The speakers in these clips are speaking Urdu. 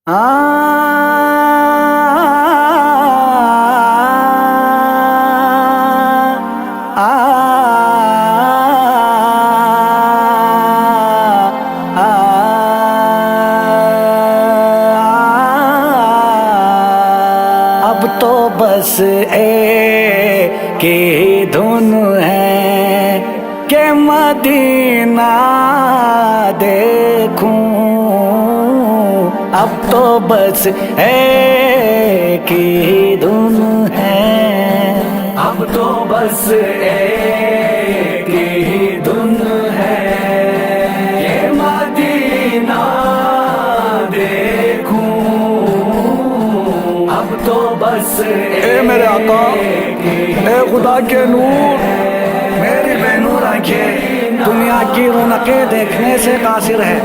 اب تو بس ایک ہی دھن ہے کہ مدینہ دیکھوں، اب تو بس ایک ہی دھن ہے، اب تو بس ایک ہی دھن ہے کہ مدینہ دیکھوں، اب تو بس اے میرے آقا، اے خدا کے نور، میری بے نور آنکھیں دنیا کی رونقیں دیکھنے سے قاصر ہے،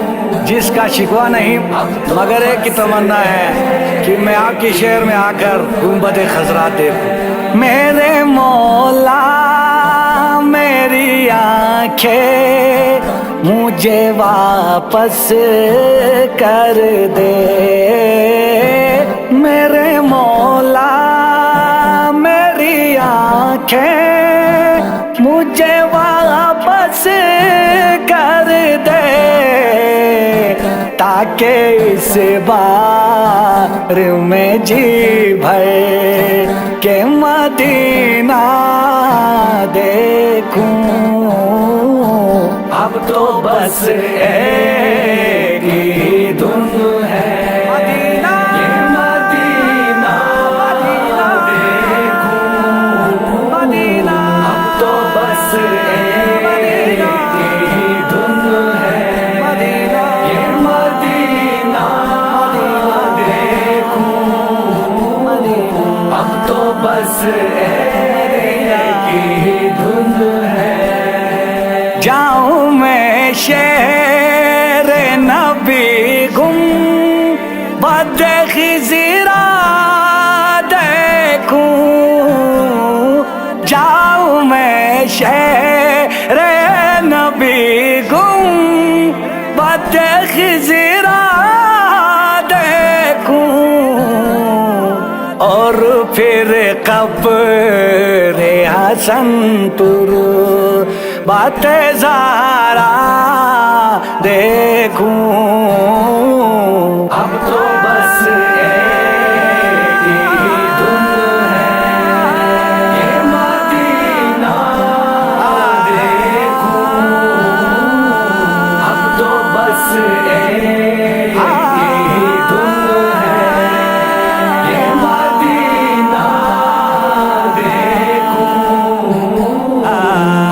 جس کا شکوہ نہیں مگر ایک کی تمنا ہے کہ میں آپ کی شہر میں آ کر گنبد خضرا دیکھوں۔ میرے مولا میری آنکھیں مجھے واپس کر دے، میرے مولا میری آنکھیں مجھے واپس کر دے، تاکہ اس بار میں جی بھر کے مدینہ دیکھوں، اب تو بس ایک ہی دھن ہے یہ مدینہ دیکھوں، اب تو بس ایک ہی دھن ہے یہ مدینہ دیکھوں، اب تو بس ایک ہی دھن ہے۔ جاؤں میں شہر نبی گنبد خضرا دیکھوں، جاؤں میں شہر نبی گنبد خضرا دیکھوں، اور پھر قبر حسن تربت زہرا دیکھوں، اب تو بس ایک ہی دھن ہے یہ مدینہ دیکھوں، اب تو بس ایک ہی دھن ہے یہ مدینہ دیکھوں،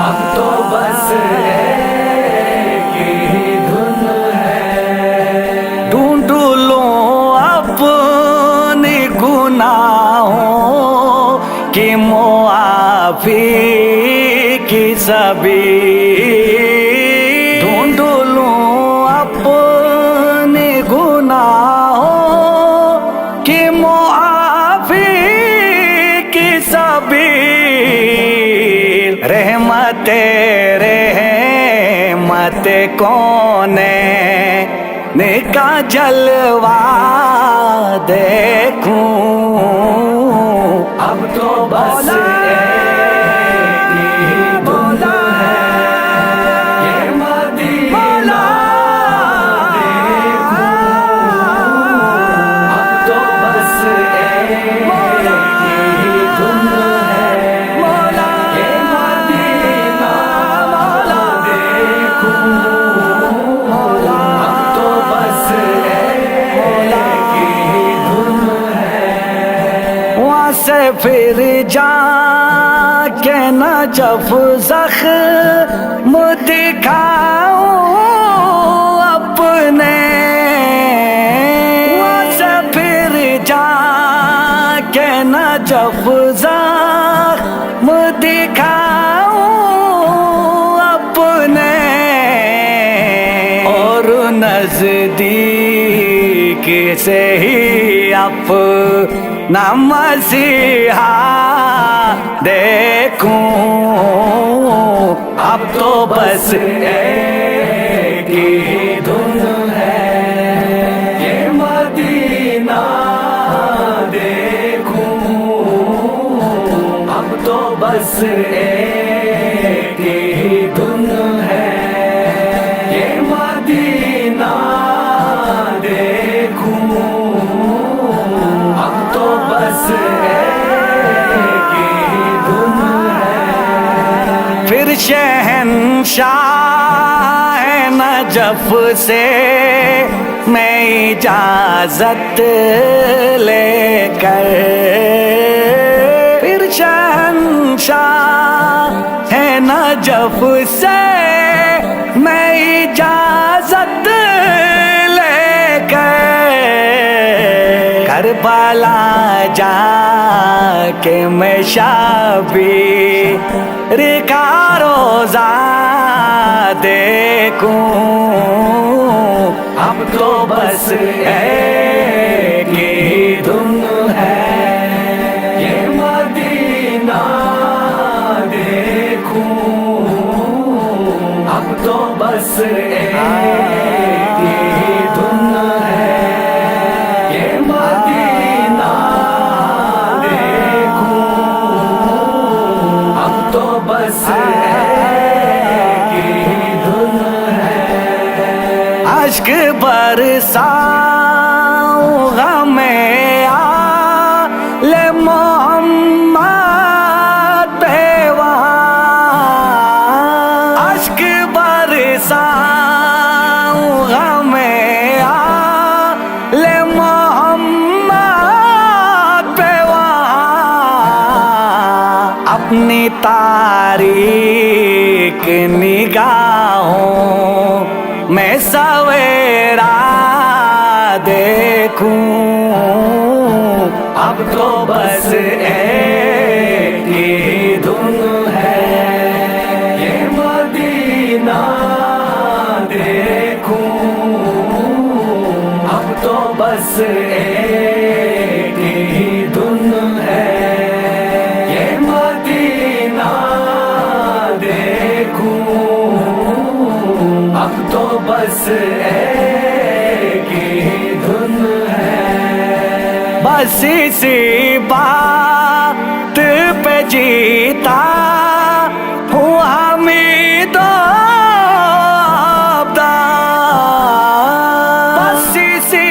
اب تو بس ایک ہی دھن ہے۔ ڈھونڈ لوں اپنی گناہوں کی معافی کی سبیل، ڈھونڈ لوں اپنی گناہوں کی معافی کی سبیل، رحمت کون کا جلوہ دیکھوں، اب تو بس ایک ہی دھن ہے یہ مدینہ دیکھوں، اب تو بس ایک ہی دھن ہے یہ مدینہ دیکھوں، اب تو بس ایک ہی دھن ہے۔ وہاں سے پھر جا کے نجف زخم دکھاؤں اپنے، وہاں سے پھر جا کے نجف زخم دکھاؤں اپنے، اور نزدیک سے ہی اپنا مسیحا دیکھوں، اب تو بس ایک ہی دھن ہے یہ مدینہ بس ایک ہی دھن ہے، یہ مدینہ دیکھوں اب تو بس ایک ہی دھن ہے۔ پھر شہنشاہ نجف سے میں اجازت لے کر، پھر شہنشاہ نجف سے میں اجازت لے کر کربلا جا کے میں شبیر کا روزہ دیکھوں اب تو بس ایک ہی دھن ہے، یہ مدینہ دیکھوں اب تو بس ایک ہی دھن ہے، یہ مدینہ دیکھوں اب تو بس ایک ہی دھن ہے۔ اشک برساؤں غم آل محمد پہ وہاں، اشک برساؤں غم آل محمد پہ وہاں، اپنی تاریک نگاہوں میں سویرا دیکھوں اب تو بس ایک ہی دھن ہے، یہ مدینہ دیکھوں اب تو بس ایک ہی دھن ہے، یہ مدینہ دیکھوں اب تو بس ایک ہی دھن ہے۔ بس اسی بات پہ جیتا ہوں حمید و آبدار، بس اسی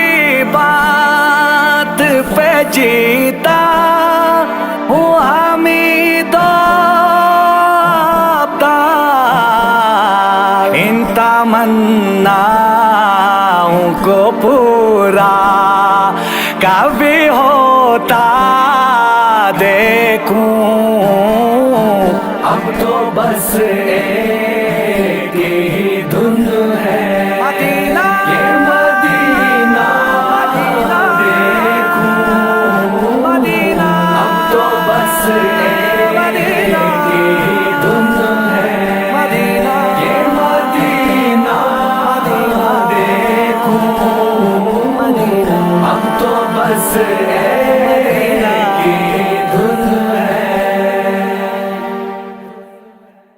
بات پہ جیتا ہوں حمید و آبدار، ان تمناؤں کو پورا کبھی ہوتا دیکھوں اب تو بس ایک ہی دھن ہے، مدینہ یہ مدینہ دیکھوں مدینہ اب تو بس ایک ہی دھن ہے، مدینہ یہ مدینہ دیکھوں اب تو بس